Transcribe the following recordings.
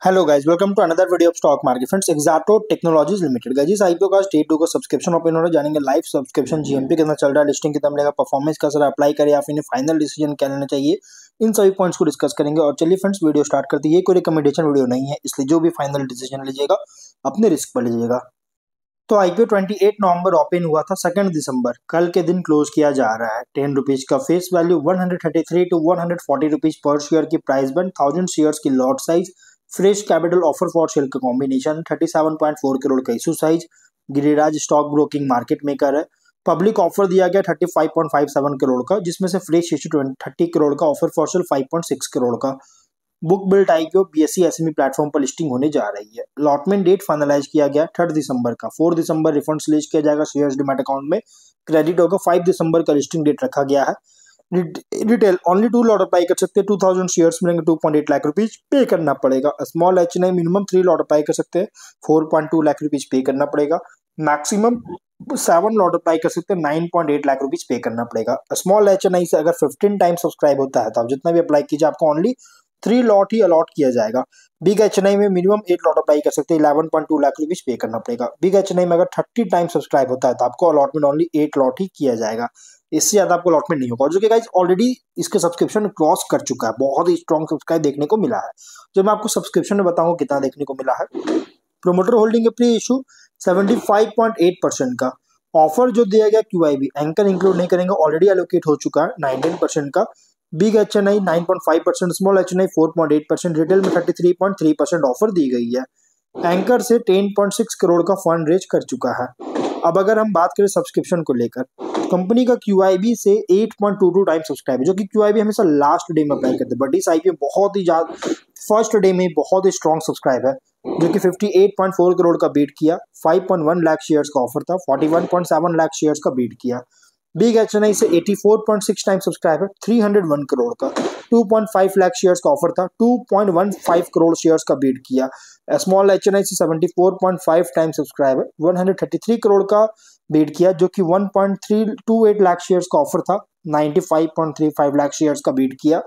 Hello guys, welcome to another video of stock market. Friends, Exato Technologies Limited guys, इस IPO का state 2 को subscription open हो रहा है। जानेंगे लाइव सब्सक्रिप्शन जीएमपी कितना चल रहा है, लिस्टिंग कितना मिलेगा, परफॉर्मेंस का सर अप्लाई करें या फिर फाइनल डिसीजन क्या लेना चाहिए, इन सभी पॉइंट्स को डिस्कस करेंगे। और चलिए फ्रेंड्स, वीडियो स्टार्ट करते हैं। ये कोई रिकमेंडेशन वीडियो नहीं है, इसलिए जो भी फाइनल डिसीजन लीजिएगा अपने रिस्क पर लीजिएगा। तो आईपीओ 28 नवंबर ओपन हुआ था, 2 दिसंबर कल के दिन क्लोज किया जा रहा है। 10 रुपीज का फेस वैल्यू, 133 टू 140 रुपीज पर शेयर की प्राइस बैंड, 1000 शेयर्स की lot size, fresh capital offer for sale का कॉम्बिनेशन, 37.4 करोड़ का issue size. Giriraj stock broking market maker है। पब्लिक ऑफर दिया गया 35.57 करोड़ का, जिसमें से फ्रेश इशू 30 करोड़ का, ऑफर फॉर सेल 5.6 करोड़ का। Book built IPO BSE SME platform पर लिस्टिंग होने जा रही है। अलॉटमेंट डेट फाइनलाइज किया गया 3 दिसंबर का। 4 दिसंबर रिफंड रिलीज किया जाएगा, शेयर्स डीमैट अकाउंट में क्रेडिट होगा। 5 दिसंबर का लिस्टिंग डेट रखा गया है। रिटेल ओनली 2 लॉट अप्लाई कर सकते हैं। 2000 शेयर्स मिलेंगे, 2.8 लाख रुपीज पे करना पड़ेगा। Small HNI minimum 3 lot apply कर सकते हैं, 4.2 लाख रुपीज पे करना पड़ेगा। मैक्सिमम 7 लॉट अप्लाई कर सकते हैं, 9.8 लाख रुपीज पे करना पड़ेगा। स्मॉल एचएनआई से अगर 15 टाइम सब्सक्राइब होता है तो आप जितना भी अप्लाई कीजिए आपको ओनली 3 लॉट ही अलॉट किया जाएगा। बिग एचएनआई में मिनिमम 8 लॉट अप्लाई कर सकते हैं, 11.2 लाख रुपीज पे करना पड़ेगा। बिग एचएनआई में अगर 30 टाइम सब्सक्राइब होता है तो आपको अलॉटमेंट ओनली 8 लॉट ही किया जाएगा, इससे ज्यादा आपको अलॉटमेंट नहीं होगा। जो कि गाइस ऑलरेडी इसके सब्सक्रिप्शन क्रॉस कर चुका है, बहुत ही स्ट्रॉन्ग सब्सक्राइब देखने को मिला है। जो मैं आपको सब्सक्रिप्शन में बताऊंगा कितना देखने को मिला है। प्रोमोटर होल्डिंग प्री इशू 75.8% का। ऑफर जो दिया गया क्यूआईबी एंकर इंक्लूड नहीं करेंगे, ऑलरेडी एलोकेट हो चुका है 19% का। Big HNI 9.5%, small HNI 4.8%, retail में 33.3% ऑफर दी गई है। एंकर से 10.6 करोड़ का फंड रेज कर चुका है। अब अगर हम बात करें सब्सक्रिप्शन को लेकर, कंपनी का क्यूआईबी से 8.22 टाइम सब्सक्राइब है, जो कि क्यूआईबी हमेशा लास्ट डे में अप्लाई करते हैं, बट इस आईपीओ बहुत ही ज्यादा फर्स्ट डे में बहुत ही स्ट्रॉन्ग सब्सक्राइब है, जो कि 58.4 करोड़ का बीट किया। 5.1 लाख शेयर्स का ऑफर था, 41.7 लाख शेयर्स का बीट किया। बिग एचएनआई से 84.6 टाइम सब्सक्राइब है, 301 करोड़ का। 2.5 लाख शेयर्स का ऑफर था, 2.15 करोड़ शेयर्स का बीट किया। स्मॉल एचएनआई से 74.5 टाइम सब्सक्राइब है, 133 करोड़ का बीट किया, जो कि 1.328 लाख शेयर्स का ऑफर था, 95.35 लाख शेयर्स का बीट किया।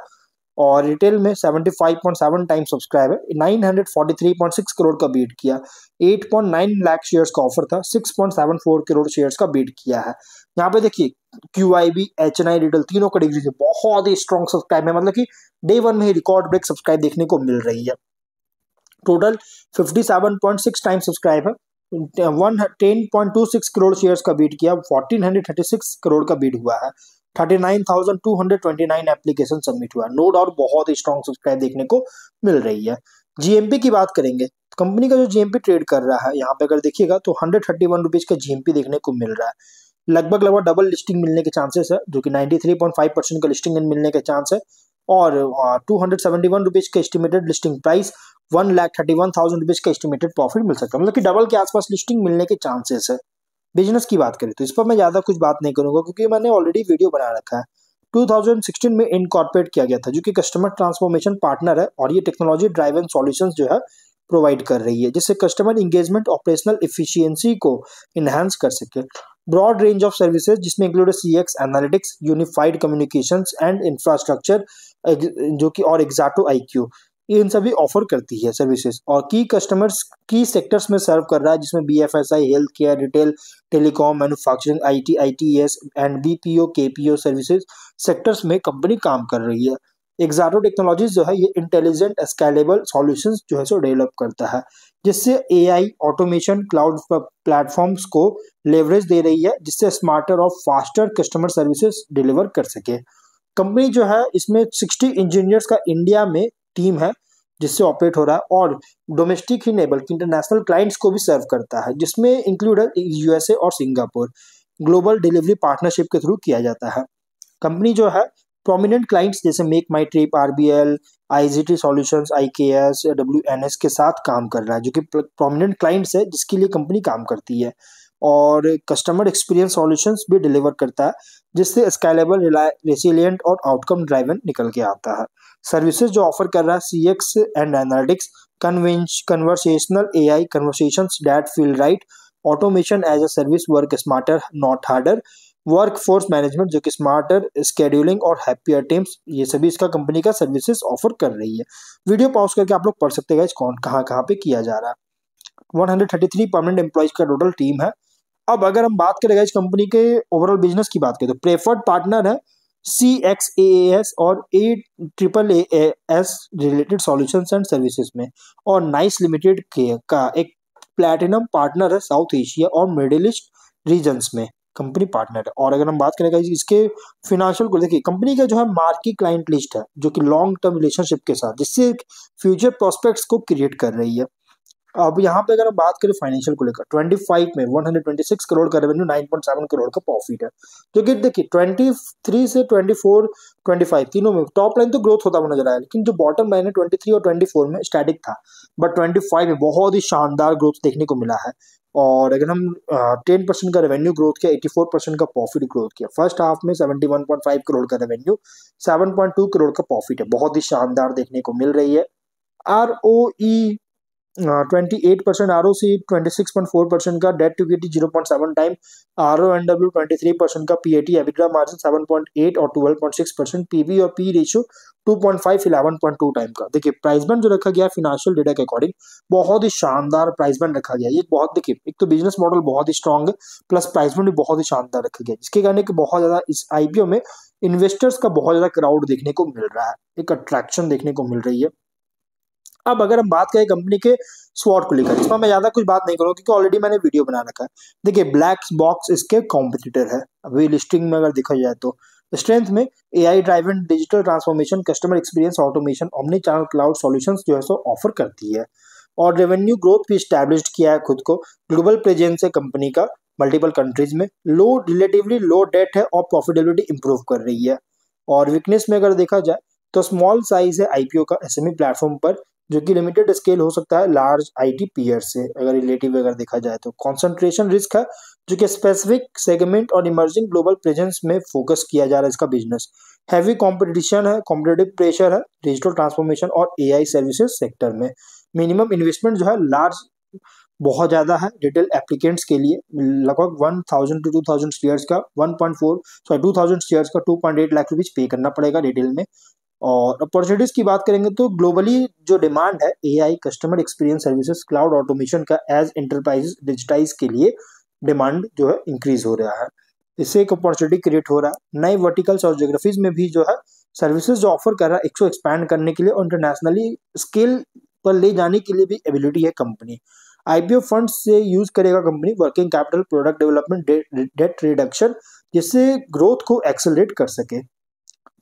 और रिटेल में 75.7 टाइम सब्सक्राइब है, 943.6 करोड़ का बीट किया। 8.9 लाख शेयर्स का ऑफर था, 6.74 करोड़ शेयर्स का बीट किया है। यहाँ पे देखिए क्यूआईबी एचएनआई रिटेल तीनों कैटेगरी से बहुत ही स्ट्रॉन्ग सब्सक्राइब है, मतलब कि डे 1 में ही रिकॉर्ड ब्रेक सब्सक्राइब देखने को मिल रही है। टोटल 57.6 टाइम सब्सक्राइब है, 10.26 करोड़ शेयर्स का बीट किया, 1436 करोड़ का बीट हुआ है। 39,229 एप्लीकेशन सबमिट हुआ। नो डाउट बहुत ही स्ट्रॉन्ग सब्सक्राइब देखने को मिल रही है। जीएमपी की बात करेंगे, कंपनी का जो जीएमपी ट्रेड कर रहा है, यहाँ पे अगर देखिएगा तो 131 रुपीज का जीएमपी देखने को मिल रहा है। लगभग डबल लिस्टिंग मिलने के चांसेस है, जो कि 93.5% का लिस्टिंग मिलने के चांस है। और 271 रुपीज का एस्टिमेटेड लिस्टिंग प्राइस, 1,31,000 रुपीज का एस्टिमेटेड प्रॉफिट मिल सकता है, मतलब कि डबल के आसपास लिस्टिंग मिलने के चांसेस है। बिजनेस की बात करें तो इस पर मैं ज्यादा कुछ बात नहीं करूंगा, क्योंकि मैंने ऑलरेडी वीडियो बना रखा है। 2016 में इनकॉर्पोरेट किया गया था, जो कि कस्टमर ट्रांसफॉर्मेशन पार्टनर है, और ये टेक्नोलॉजी ड्राइवन सॉल्यूशंस जो है प्रोवाइड कर रही है, जिससे कस्टमर इंगेजमेंट ऑपरेशनल एफिशिएंसी को इनहेंस कर सके। ब्रॉड रेंज ऑफ सर्विसेज, जिसमें include CX analytics, unified communications and infrastructure, जो कि और एक्साटो आईक्यू, इन सभी ऑफर करती है सर्विसेज। और की कस्टमर्स की सेक्टर्स में सर्व कर रहा है, जिसमें BFSI, health care, retail, telecom, manufacturing, IT, ITS and BPO KPO services sectors में कंपनी काम कर रही है। एक्साटो टेक्नोलॉजीज जो है ये इंटेलिजेंट स्केलेबल सॉल्यूशंस जो है सो डेवलप करता है, जिससे एआई, ऑटोमेशन, क्लाउड प्लेटफॉर्म्स को लेवरेज दे रही है, जिससे स्मार्टर और फास्टर कस्टमर सर्विसेज डिलीवर कर सके। कंपनी जो है इसमें 60 इंजीनियर्स का इंडिया में टीम है, जिससे ऑपरेट हो रहा है, और डोमेस्टिक ही नहीं बल्कि इंटरनेशनल क्लाइंट्स को भी सर्व करता है, जिसमें इंक्लूड है यूएसए और सिंगापुर। ग्लोबल डिलीवरी पार्टनरशिप के थ्रू किया जाता है। कंपनी जो है प्रोमिनेंट क्लाइंट्स जैसे MakeMyTrip, RBL, IGT solutions, IKS, WNS के साथ काम कर रहा है, जो कि प्रोमिनेंट क्लाइंट्स है जिसके लिए कंपनी काम करती है। और कस्टमर एक्सपीरियंस सॉल्यूशंस भी डिलीवर करता है, जिससे स्केलेबल, रेसिलिएंट और आउटकम ड्राइवन निकल के आता है। सर्विसेज जो ऑफर कर रहा है CX and analytics, conversational AI, conversations that feel right, automation as a service, work smarter not harder, work force management जो कि स्मार्टर स्केड्यूलिंग और हैप्पियर टीम्स, ये सभी इसका कंपनी का सर्विसेज ऑफर कर रही है। वीडियो पॉज करके आप लोग पढ़ सकते हैं कौन कहाँ कहाँ पे किया जा रहा है। 133 परमानेंट एम्प्लॉयज का टोटल टीम है। अब अगर हम बात करें इस कंपनी के ओवरऑल बिजनेस की बात करें तो प्रेफर्ड पार्टनर है CXAAS और AAAS related solutions and services में, और नाइस लिमिटेड का एक प्लैटिनम पार्टनर है साउथ एशिया और मिडिल ईस्ट रीजन्स में कंपनी पार्टनर है। और अगर हम बात करें इसके फिनेंशियल को, देखिए कंपनी का जो है मार्की क्लाइंट लिस्ट है जो कि लॉन्ग टर्म रिलेशनशिप के साथ, जिससे फ्यूचर प्रोस्पेक्ट्स को क्रिएट कर रही है। अब यहाँ पे अगर हम बात करें फाइनेंशियल को लेकर 25 में 126 करोड़ का रेवेन्यू, 9.7 करोड़ का प्रॉफिट है, जो कि देखिए 23 से 24 25 तीनों में टॉप लाइन तो ग्रोथ होता हुआ नजर आया, लेकिन जो बॉटम लाइन है 23 और 24 में स्टैटिक था, बट 25 में बहुत ही शानदार ग्रोथ देखने को मिला है। और अगर हम 10% का रेवेन्यू ग्रोथ किया, 84% का प्रॉफिट ग्रोथ किया। फर्स्ट हाफ में 71.5 करोड़ का रेवेन्यू, 7.2 करोड़ का प्रॉफिट है, बहुत ही शानदार देखने को मिल रही है। ROE 28%, ROC 26.4% का, debt to equity 0.7 time, RONW 23% का, PAT EBITDA मार्जिन 7.8 और 12.6%, PB और P रेशियो 2.5 11.2 टाइम का। देखिए प्राइस बैंड जो रखा गया फिनेंशियल डेटा के अकॉर्डिंग बहुत ही शानदार प्राइस बैंड रखा गया। ये बहुत, देखिए एक तो बिजनेस मॉडल बहुत ही स्ट्रांग है, प्लस प्राइस बैंड भी बहुत ही शानदार रखा गया, जिसके कारण बहुत ज्यादा इस IPO में इन्वेस्टर्स का बहुत ज्यादा क्राउड देखने को मिल रहा है, एक अट्रैक्शन देखने को मिल रही है। अब अगर हम बात करें कंपनी के स्वॉट को लेकर, इसमें मैं ज्यादा कुछ बात नहीं करूंगा क्योंकि ऑलरेडी मैंने वीडियो बना रखा है। देखिए ब्लैक बॉक्स इसके कॉम्पिटिटर है अभी लिस्टिंग में अगर देखा जाए तो। स्ट्रेंथ में AI driven digital transformation, customer experience automation, omni channel cloud solutions जो है सो ऑफर करती है। और रेवेन्यू ग्रोथ भी स्टैब्लिश्ड किया है खुद को, ग्लोबल प्रेजेंस है कंपनी का मल्टीपल कंट्रीज में, लो रिलेटिवली लो डेट है और प्रॉफिटेबिलिटी इंप्रूव कर रही है। और वीकनेस में अगर देखा जाए तो स्मॉल साइज है IPO का SME प्लेटफॉर्म पर, जो कि लिमिटेड स्केल हो सकता है लार्ज IT पीयर से अगर रिलेटिव अगर देखा जाए तो। कंसंट्रेशन रिस्क है जो कि स्पेसिफिक सेगमेंट और इमर्जिंग ग्लोबल प्रेजेंस में फोकस किया जा रहा है इसका बिजनेस। हैवी कंपटीशन है, कॉम्पिटेटिव प्रेशर है डिजिटल ट्रांसफॉर्मेशन और AI सर्विसेज सेक्टर में। मिनिमम इन्वेस्टमेंट जो है लार्ज बहुत ज्यादा है रिटेल एप्लीकेंट्स के लिए, लगभग 1000 to 2000 शेयर्स का 2000 शेयर्स का 2.8 लाख रुपीज पे करना पड़ेगा रिटेल में। और अपॉर्चुनिटीज की बात करेंगे तो ग्लोबली जो डिमांड है AI customer experience services cloud automation का एज एंटरप्राइज डिजिटाइज के लिए डिमांड जो है इंक्रीज हो रहा है, इससे एक अपॉर्चुनिटी क्रिएट हो रहा है। नए वर्टिकल्स और ज्योग्राफीज में भी जो है सर्विसेज जो ऑफर कर रहा है इसको एक्सपैंड करने के लिए और इंटरनेशनली स्केल पर ले जाने के लिए भी एबिलिटी है कंपनी। IPO फंड से यूज करेगा company working capital, product development, date reduction, जिससे ग्रोथ को एक्सेलरेट कर सके।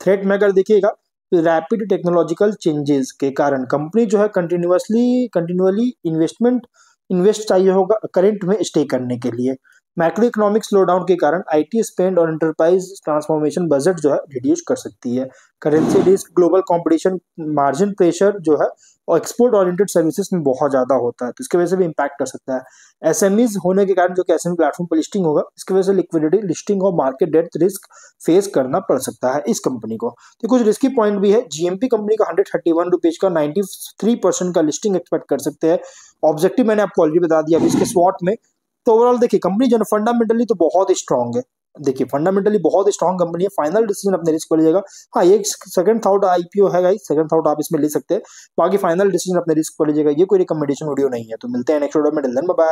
थ्रेट में अगर देखिएगा तो रैपिड टेक्नोलॉजिकल चेंजेस के कारण कंपनी जो है कंटिन्यूअली इन्वेस्ट चाहिए होगा करंट में स्टे करने के लिए। मैक्रो इकोनॉमिक स्लोडाउन के कारण IT स्पेंड और एंटरप्राइज ट्रांसफॉर्मेशन बजट जो है रिड्यूस कर सकती है। Currency risk, global competition, margin pressure जो है और एक्सपोर्ट ओरिएंटेड सर्विसेज में बहुत ज्यादा होता है, तो इसकी वजह से भी इम्पैक्ट कर सकता है। SMEs होने के कारण जो कि SME प्लेटफॉर्म पर लिस्टिंग होगा, इसकी वजह से लिक्विडिटी, लिस्टिंग और मार्केट डेप्थ रिस्क फेस करना पड़ सकता है इस कंपनी को। तो कुछ रिस्की पॉइंट भी है। GMP कंपनी का 131 रुपीज का 93% का लिस्टिंग एक्सपेक्ट कर सकते हैं। ऑब्जेक्टिव मैंने आपको ऑलरेडी बता दिया अभी इसके स्वॉट में। तो ओवरऑल देखिए कंपनी जो फंडामेंटली तो बहुत ही स्ट्रांग है, देखिए फंडामेंटली बहुत ही स्ट्रांग कंपनी है। फाइनल डिसीजन अपने रिस्क पर लीजिएगा। हाँ ये सेकंड थॉट IPO है गाइस, सेकंड थॉट आप इसमें ले सकते हैं, बाकी फाइनल डिसीजन अपने रिस्क पर लीजिएगा। ये कोई रिकमेंडेशन वीडियो नहीं है। तो मिलते हैं नेक्स्ट वीडियो में, टिल देन बाय बाय।